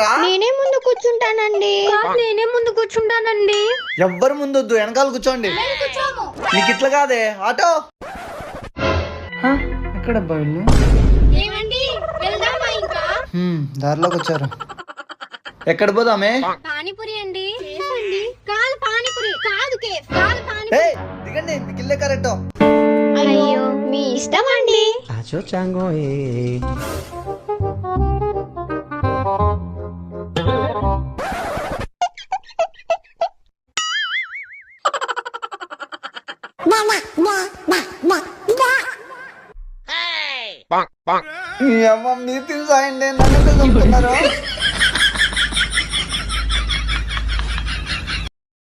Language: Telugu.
కూర్చుంటారా? నేనే ముందు కూర్చుంటానండి. నేనే ముందు కూర్చుంటానండి. ఎవ్వరు ముందొద్దు, వెనకాల కూర్చోండి. నీకు ఇట్లా కాదే ఆటో. ఎక్కడ వీళ్ళు? ఏమండి వెళ్దామా ఇంకా? దారిలోకి వచ్చారు. ఎక్కడ పోదామే? పానీపూరి అండి. కాదు పానీపూరి కాదు కేఫ్ కాదు పానీ. ఏయ్, దిగండి, మీకు ఇల్లే కరెక్ట్. అయ్యో మీ ఇష్టం అండి. మీ అమ్మ మీ తిని సాయండి, నన్ను చంపుతున్నారు.